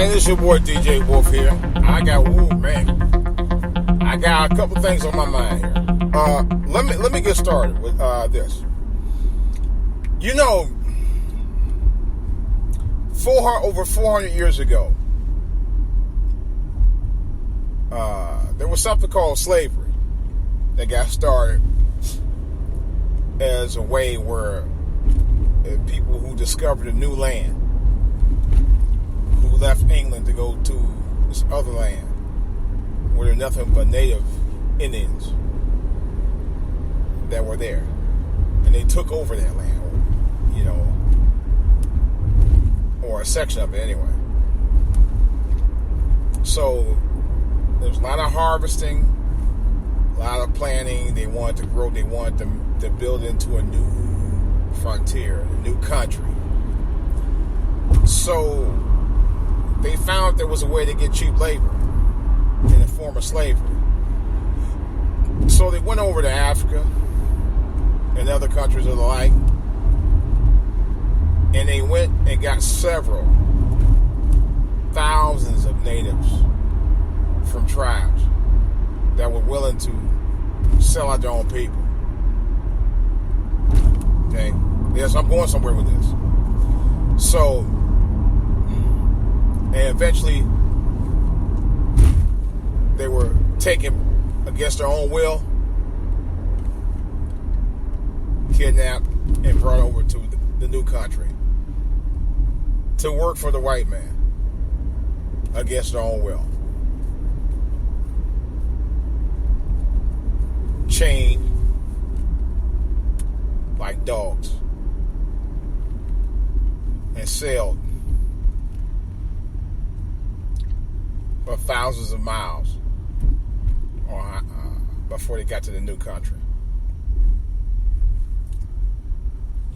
Man, it's your boy DJ Wolf here. I got a couple things on my mind here. Let me get started with this. You know, over 400 years ago, there was something called slavery that got started as a way where people who discovered a new land, who left England to go to this other land where there are nothing but native Indians that were there, and they took over that land, or a section of it anyway. So there's a lot of harvesting, a lot of planting. They wanted to grow. They wanted to build into a new frontier, a new country. So they found there was a way to get cheap labor in the form of slavery. So they went over to Africa and other countries of the like, and they went and got several thousands of natives from tribes that were willing to sell out their own people. Okay? Yes, I'm going somewhere with this. So, and eventually they were taken against their own will, kidnapped, and brought over to the new country to work for the white man against their own will. Chained like dogs and sailed for thousands of miles before they got to the new country,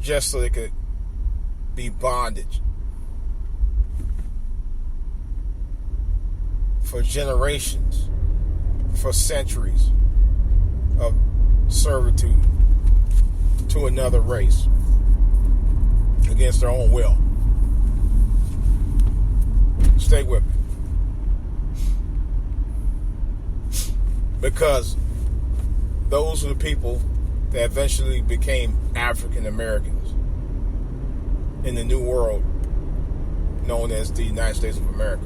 just so they could be bondage for generations, for centuries of servitude to another race against their own will. Stay with me. Because those are the people that eventually became African Americans in the new world known as the United States of America.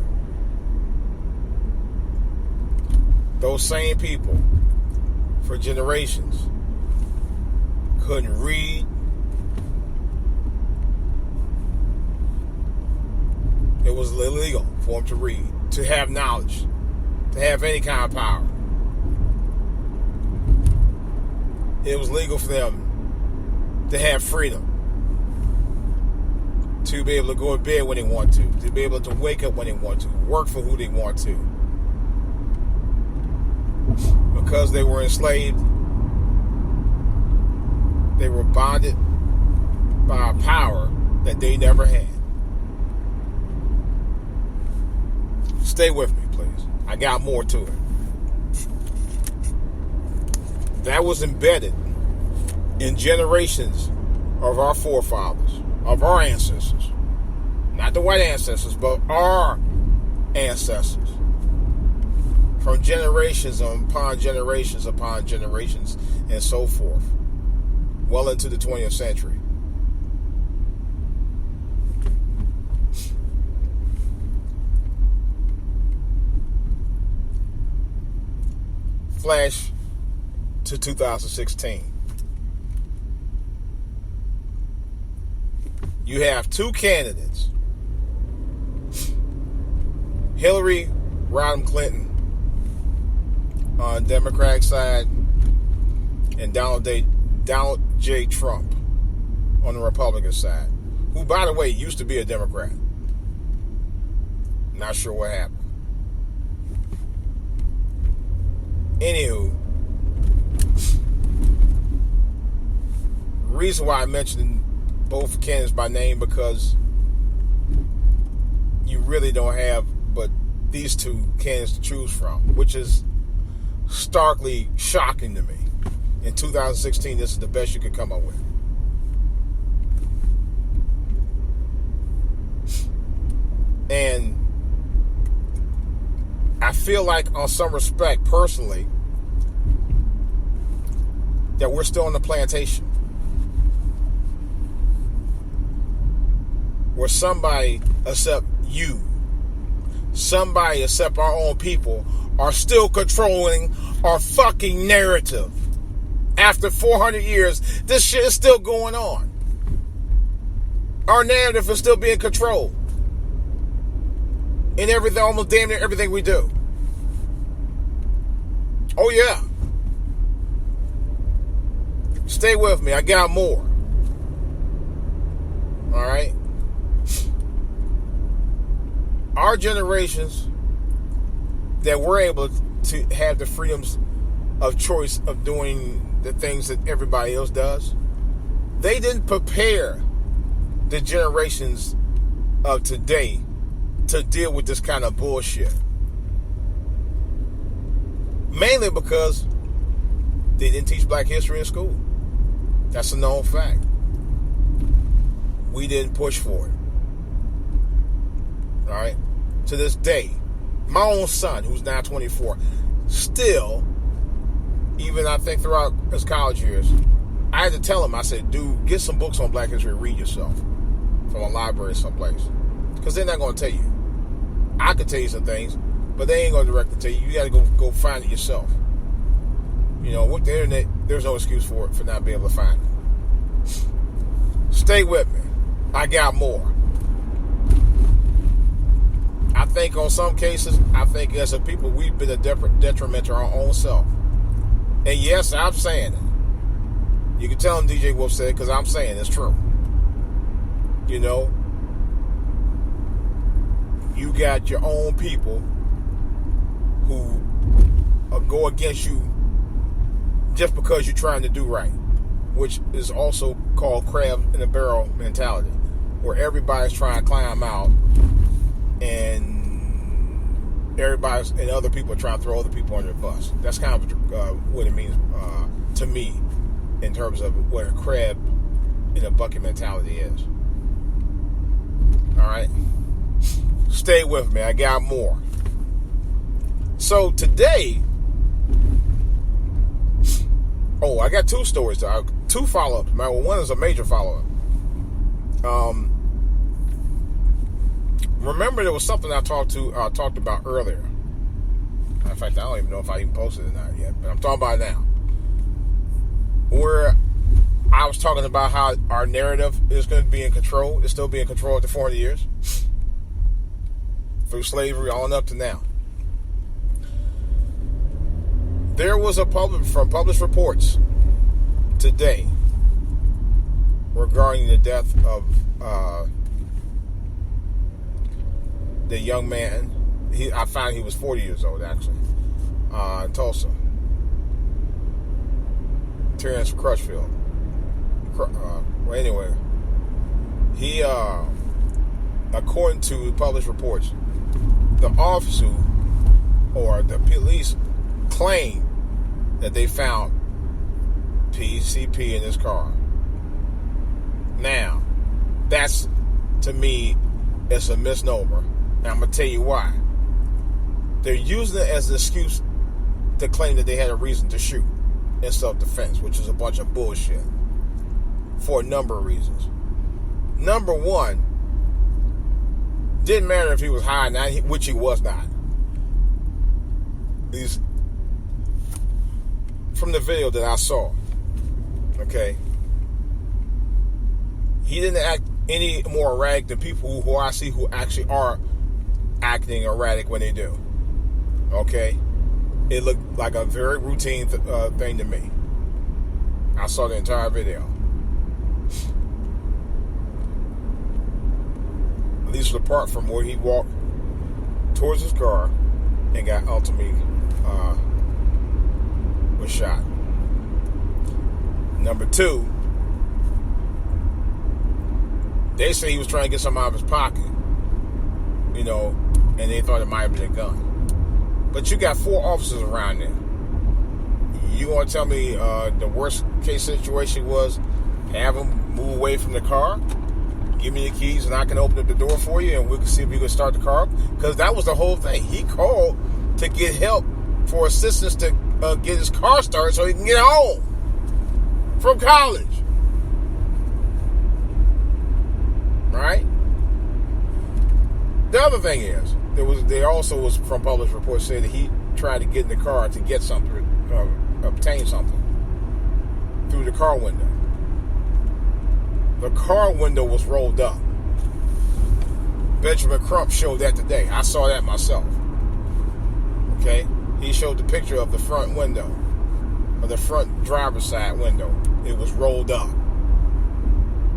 Those same people, for generations, couldn't read. It was illegal for them to read, to have knowledge, to have any kind of power. It was legal for them to have freedom, to be able to go to bed when they want to be able to wake up when they want to, work for who they want to. Because they were enslaved, they were bonded by a power that they never had. Stay with me, please. I got more to it. That was embedded in generations of our forefathers, of our ancestors. Not the white ancestors, but our ancestors. From generations upon generations upon generations and so forth. Well into the 20th century. Flash to 2016. You have two candidates. Hillary Rodham Clinton on the Democratic side and Donald J. Trump on the Republican side, who, by the way, used to be a Democrat. Not sure what happened. Anywho, the reason why I mentioned both candidates by name, because you really don't have but these two candidates to choose from, which is starkly shocking to me. In 2016, this is the best you could come up with. And feel like, on some respect, personally, that we're still on the plantation. Where somebody except you, somebody except our own people, are still controlling our fucking narrative. After 400 years, this shit is still going on. Our narrative is still being controlled. In everything, almost damn near everything we do. Oh yeah. Stay with me, I got more. Alright? Our generations that we're able to have the freedoms of choice of doing the things that everybody else does, they didn't prepare the generations of today to deal with this kind of bullshit. Mainly because they didn't teach black history in school. That's a known fact. We didn't push for it. Alright? To this day, my own son, who's now 24, still, even I think throughout his college years, I had to tell him, I said, dude, get some books on black history and read yourself from a library someplace. Because they're not going to tell you. I could tell you some things, but they ain't going to directly tell you. You got to go find it yourself. You know, with the internet, there's no excuse for it, for not being able to find it. Stay with me. I got more. I think on some cases, I think as a people, we've been a detriment to our own self. And yes, I'm saying it. You can tell them DJ Wolf said it, because I'm saying it's true. You know, you got your own people who go against you just because you're trying to do right, which is also called crab in a barrel mentality, where everybody's trying to climb out and everybody's and other people are trying to throw other people under the bus. That's kind of what it means to me in terms of what a crab in a bucket mentality is. All right, stay with me. I got more. So today, I got two stories, two follow-ups. One is a major follow-up. Remember, there was something I talked about earlier. In fact, I don't even know if I even posted it or not yet, but I'm talking about it now. Where I was talking about how our narrative is going to be in control. It's still being controlled after 400 years. Through slavery on up to now. There was published reports today regarding the death of the young man. I found he was 40 years old, actually, in Tulsa. Terrence Crutchfield. Well, anyway, he, according to published reports, the officer or the police claim that they found PCP in his car. Now, that's, to me, it's a misnomer. And I'm going to tell you why. They're using it as an excuse to claim that they had a reason to shoot in self-defense, which is a bunch of bullshit. For a number of reasons. Number one, didn't matter if he was high or not, which he was not. From the video that I saw, okay, he didn't act any more erratic than people who I see who actually are acting erratic when they do. Okay, it looked like a very routine thing to me. I saw the entire video. At least apart from where he walked towards his car and got ultimately was shot. Number two, they say he was trying to get something out of his pocket, you know, and they thought it might have been a gun. But you got 4 officers around there. You want to tell me the worst case situation was have him move away from the car, give me the keys, and I can open up the door for you, and we can see if we can start the car? Because that was the whole thing. He called to get help for assistance to get his car started so he can get home from college. Right? The other thing is, there also was from published reports saying that he tried to get in the car to get something, obtain something through the car window. The car window was rolled up. Benjamin Crump showed that today. I saw that myself. Okay? He showed the picture of the front window, of the front driver's side window. It was rolled up.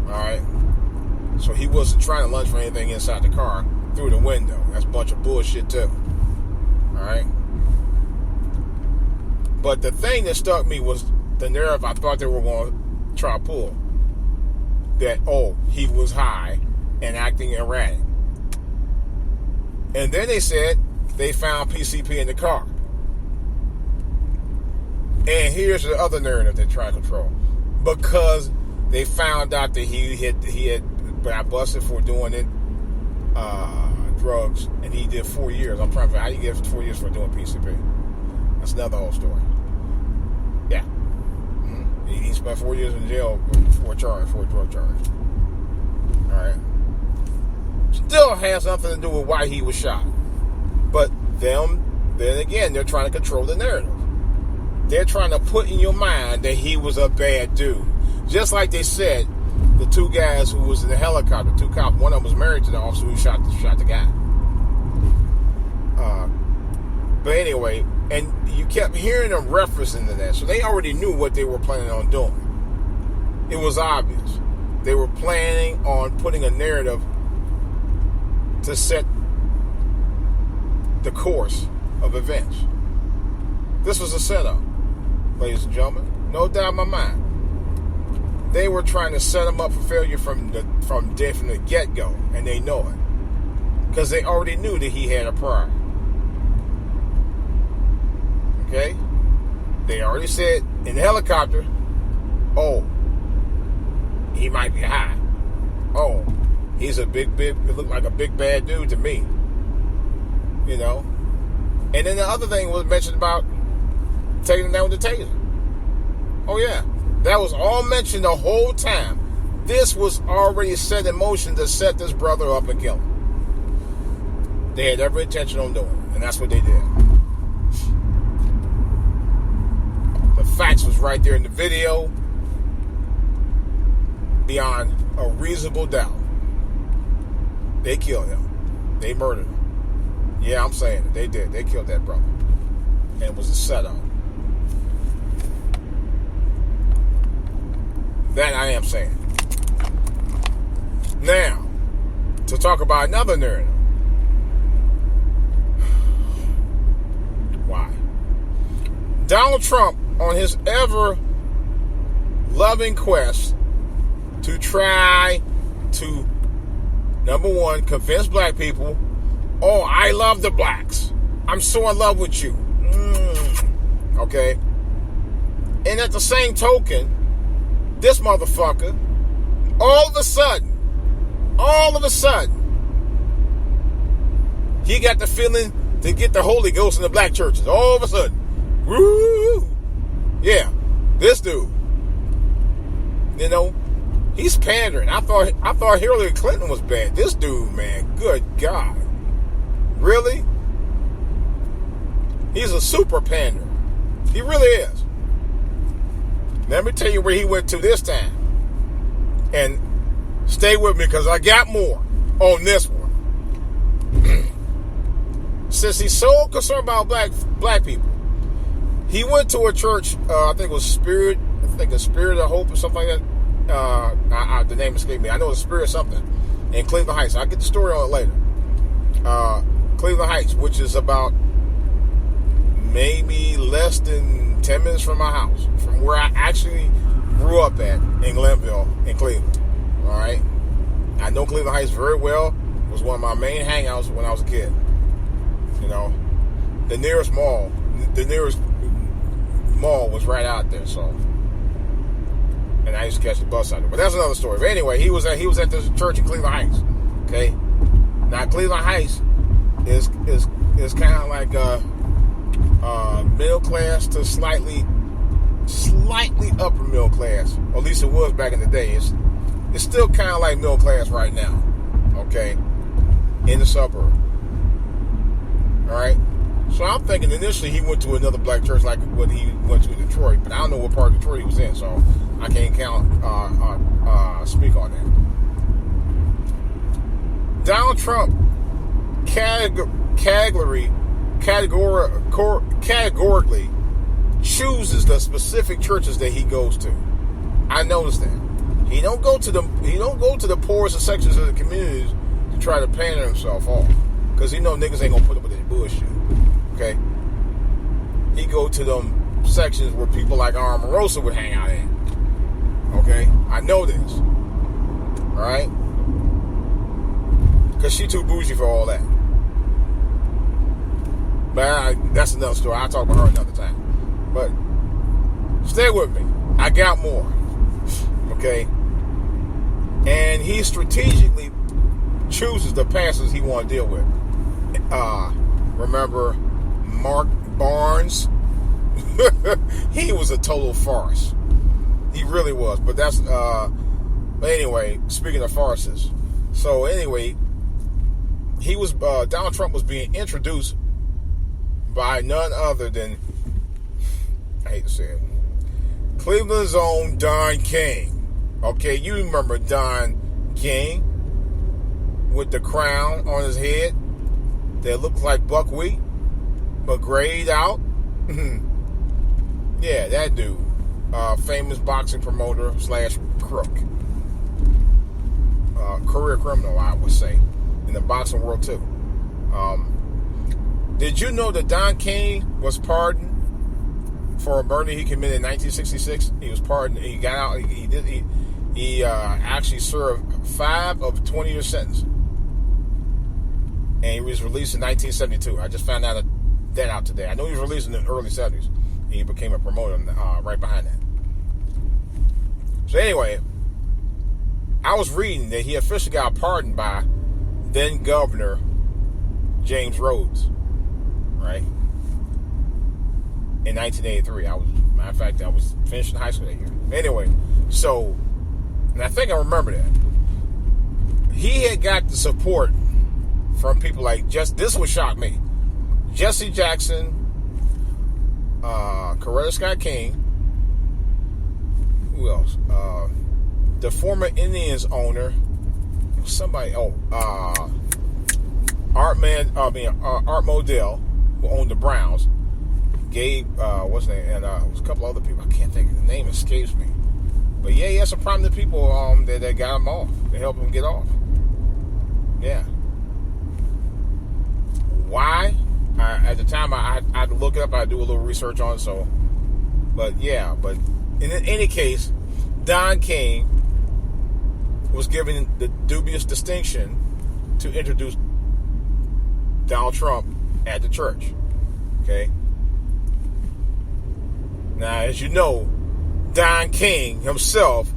Alright? So he wasn't trying to lunge for anything inside the car through the window. That's a bunch of bullshit too. Alright? But the thing that struck me was the narrative I thought they were going to try to pull. That, he was high and acting erratic. And then they said they found PCP in the car. And here's the other narrative they're trying to control. Because they found out that he had got busted for doing it, drugs, and he did 4 years. I'm trying to figure out how you get 4 years for doing PCP. That's another whole story. Yeah. Mm-hmm. He spent 4 years in jail for a drug charge. Alright. Still has nothing to do with why he was shot. But then again, they're trying to control the narrative. They're trying to put in your mind that he was a bad dude. Just like they said, the two guys who was in the helicopter, two cops, one of them was married to the officer who shot the guy. But anyway, and you kept hearing them referencing to that. So they already knew what they were planning on doing. It was obvious. They were planning on putting a narrative to set the course of events. This was a setup, ladies and gentlemen. No doubt in my mind. They were trying to set him up for failure from the get-go, and they know it. Because they already knew that he had a prior. Okay? They already said in the helicopter, he might be high. He's a big, it looked like a big bad dude to me. You know? And then the other thing was mentioned about taking him down with the taser. Oh, yeah. That was all mentioned the whole time. This was already set in motion to set this brother up and kill him. They had every intention on doing it, and that's what they did. The facts was right there in the video, beyond a reasonable doubt. They killed him. They murdered him. Yeah, I'm saying it. They did. They killed that brother. And it was a setup. That I am saying. Now, to talk about another narrative. Why? Donald Trump, on his ever-loving quest to try to, number one, convince black people, I love the blacks. I'm so in love with you. Okay? And at the same token, this motherfucker, all of a sudden, he got the feeling to get the Holy Ghost in the black churches. All of a sudden. Woo! Yeah, this dude. You know, he's pandering. I thought Hillary Clinton was bad. This dude, man, good God. Really? He's a super pander. He really is. Let me tell you where he went to this time. And stay with me because I got more on this one. Since he's so concerned about black people, he went to a church, I think it was Spirit of Hope or something like that. The name escaped me. I know it's Spirit something in Cleveland Heights. I'll get the story on it later. Cleveland Heights, which is about maybe less than 10 minutes from my house, from where I actually grew up at in Glenville, in Cleveland. All right? I know Cleveland Heights very well. It was one of my main hangouts when I was a kid. You know, the nearest mall was right out there, so. And I used to catch the bus out there. But that's another story. But anyway, he was at this church in Cleveland Heights. Okay? Now, Cleveland Heights is kind of like middle class to slightly upper middle class. Or at least it was back in the day. It's still kind of like middle class right now. Okay, in the suburb. All right. So I'm thinking initially he went to another black church like what he went to in Detroit, but I don't know what part of Detroit he was in, so I can't speak on that. Donald Trump categorically chooses the specific churches that he goes to. I noticed that. He don't go to the poorest sections of the communities to try to pander himself off, because he know niggas ain't gonna put up with that bullshit. Okay, he go to them sections where people like Omarosa would hang out in. Okay, I know this. All right, because she too bougie for all that. But that's another story. I'll talk about her another time. But stay with me. I got more. Okay, and he strategically chooses the pastors he want to deal with. Remember Mark Barnes? He was a total farce. He really was. But that's but anyway, speaking of farces. So anyway, he was Donald Trump was being introduced by none other than, I hate to say it, Cleveland's own Don King. Okay, you remember Don King with the crown on his head that looked like buckwheat, but grayed out. Yeah, that dude. Famous boxing promoter / crook. Career criminal, I would say, in the boxing world too. Did you know that Don King was pardoned for a murder he committed in 1966? He was pardoned. He got out. He actually served 5 of 20 year sentence, and he was released in 1972. I just found out that out today. I know he was released in the early 70s. He became a promoter right behind that. So anyway, I was reading that he officially got pardoned by then Governor James Rhodes, right? In 1983. Matter of fact, I was finishing high school that year. Anyway, so, and I think I remember that. He had got the support from people like, this would shock me, Jesse Jackson, Coretta Scott King, who else? The former Indians owner, somebody, Art Modell, who owned the Browns, Gabe, what's his name, and there was a couple other people, I can't think of the name, escapes me. But yeah, he had some prominent people that got him off, to help him get off. Yeah. Why? At the time, I had to look it up. I had to do a little research on it. So, but yeah. But in any case, Don King was given the dubious distinction to introduce Donald Trump at the church. Okay. Now, as you know, Don King himself,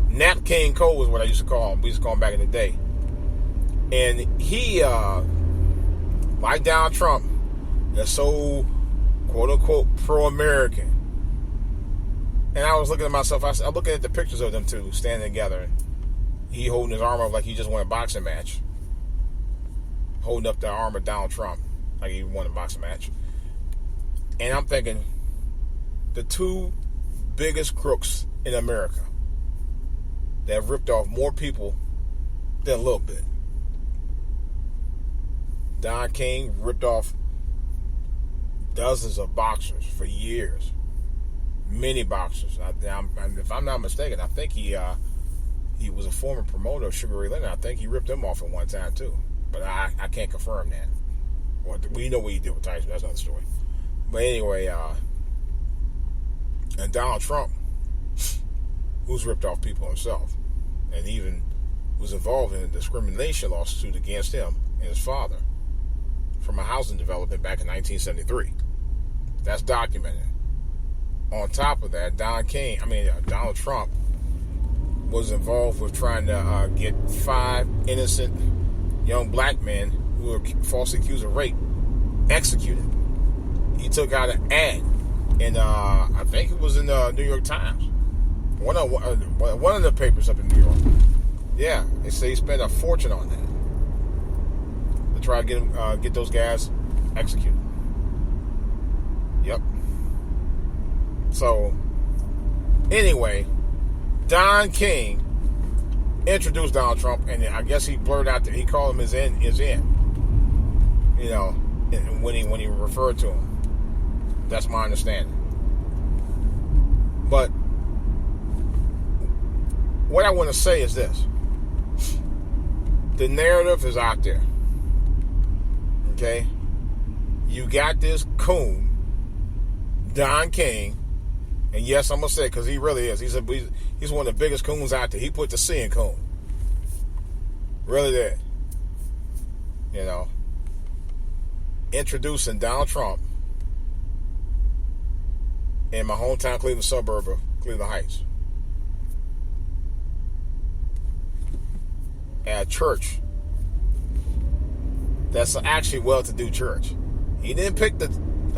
Nat King Cole was what I used to call him. We used to call him back in the day. And he, like Donald Trump, is so, quote-unquote, pro-American. And I was looking at myself, I was looking at the pictures of them two standing together. He holding his arm up like he just won a boxing match. Holding up the arm of Donald Trump like he won a boxing match. And I'm thinking, the two biggest crooks in America that have ripped off more people than a little bit. Don King ripped off dozens of boxers for years. Many boxers. If I'm not mistaken, I think he was a former promoter of Sugar Ray Leonard. I think he ripped them off at one time too. But I can't confirm that. Well, we know what he did with Tyson. That's another story. But anyway, and Donald Trump, who's ripped off people himself, and even was involved in a discrimination lawsuit against him and his father from a housing development back in 1973. That's documented. On top of that, Donald Trump was involved with trying to get 5 innocent young black men who were falsely accused of rape executed. he took out an ad in, I think it was in the New York Times. One of the papers up in New York. Yeah, they say he spent a fortune on that to try to get those guys executed. Yep. So, anyway, Don King introduced Donald Trump, and I guess he blurred out that he called him his in. You know, when he referred to him. That's my understanding. But what I want to say is this. The narrative is out there. Okay? You got this coon, Don King, and yes, I'm going to say it because he really is. He's one of the biggest coons out there. He put the C in coon. Really did. You know? Introducing Donald Trump in my hometown Cleveland suburb of Cleveland Heights at a church that's actually well-to-do church. He didn't pick a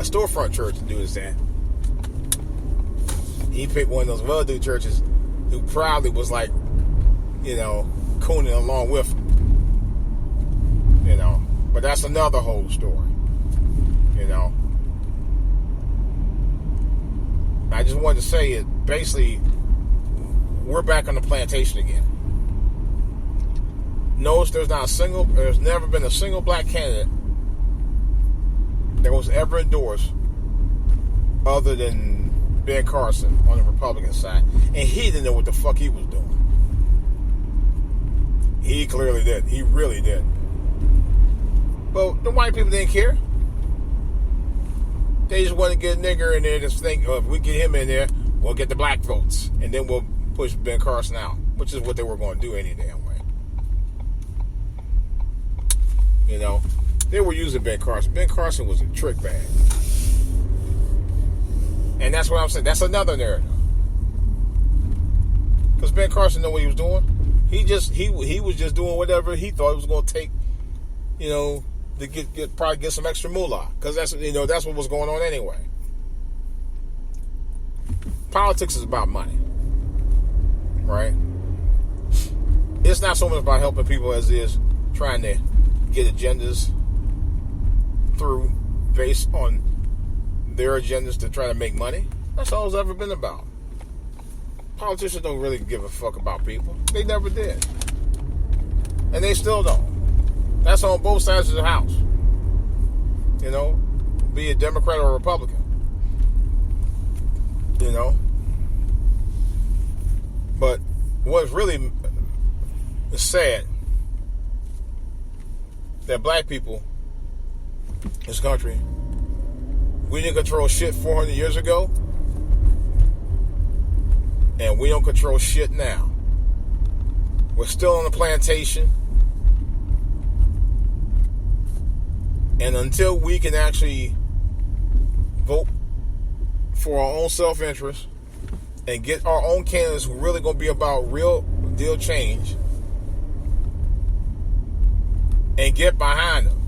storefront church to do this thing. He picked one of those well-to-do churches who probably was like, you know, cooning along with him. You know, but that's another whole story. You know, I just wanted to say it. Basically, we're back on the plantation again. Notice there's never been a single black candidate that was ever endorsed other than Ben Carson on the Republican side. And he didn't know what the fuck he was doing. He clearly did. He really did. But the white people didn't care. They just want to get a nigger in there, just think, oh, if we get him in there, we'll get the black votes. And then we'll push Ben Carson out, which is what they were going to do any damn way. You know, they were using Ben Carson. Ben Carson was a trick bag. And that's what I'm saying. That's another narrative. Because Ben Carson knew what he was doing. He was just doing whatever he thought it was going to take, you know, to probably get some extra moolah. Because that's what was going on anyway. Politics is about money. Right? It's not so much about helping people as it is trying to get agendas through based on their agendas to try to make money. That's all it's ever been about. Politicians don't really give a fuck about people. They never did. And they still don't. That's on both sides of the house. You know, be a Democrat or a Republican. You know. But what's really sad that black people in this country, we didn't control shit 400 years ago, and we don't control shit now. We're still on the plantation, and until we can actually vote for our own self-interest and get our own candidates who really going to be about real deal change and get behind them,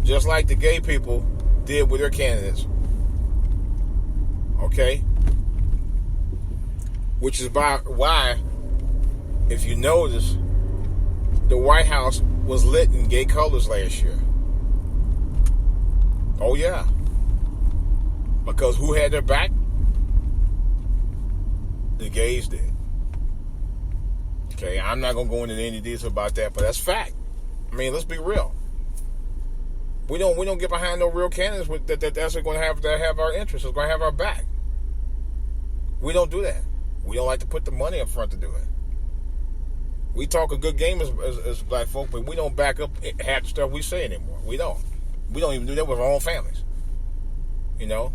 just like the gay people did with their candidates. Okay? Which is why, if you notice, the White House was lit in gay colors last year. Oh, yeah. Because who had their back? The gays did. Okay, I'm not going to go into any details about that, but that's fact. I mean, let's be real. We don't get behind no real candidates that's going to have our interests. It's going to have our back. We don't do that. We don't like to put the money up front to do it. We talk a good game as black folk, but we don't back up half the stuff we say anymore. We don't. We don't even do that with our own families. You know?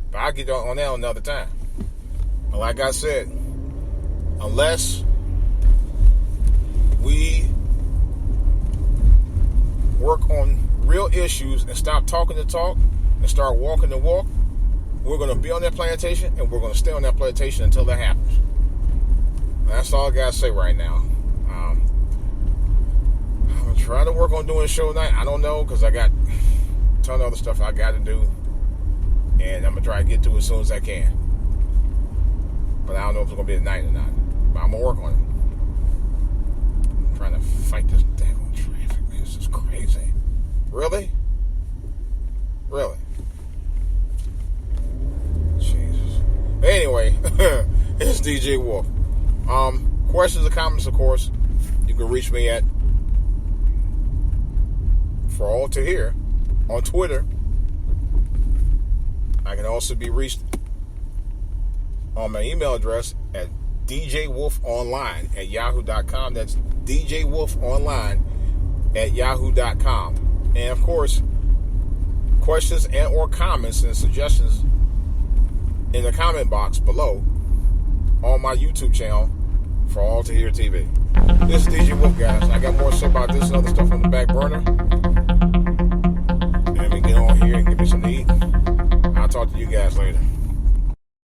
But I'll get on that another time. But like I said, unless we work on real issues and stop talking the talk and start walking the walk, we're going to be on that plantation and we're going to stay on that plantation until that happens. And that's all I got to say right now. I'm going to try to work on doing a show tonight. I don't know, because I got a ton of other stuff I got to do. And I'm going to try to get to it as soon as I can. But I don't know if it's going to be tonight or not. But I'm going to work on it. I'm trying to fight this damn traffic. This is crazy. Really? Really? Jesus. But anyway, it's DJ Wolf. Questions or comments, of course, you can reach me at For All to Hear on Twitter. I can also be reached on my email address at djwolfonline@yahoo.com. That's djwolfonline@yahoo.com. And of course, questions and or comments and suggestions in the comment box below on my YouTube channel, For All to Hear TV. This is DJ Wolf, guys. I got more to say about this and other stuff on the back burner. Let me get on here and give me some to eat. I'll talk to you guys later.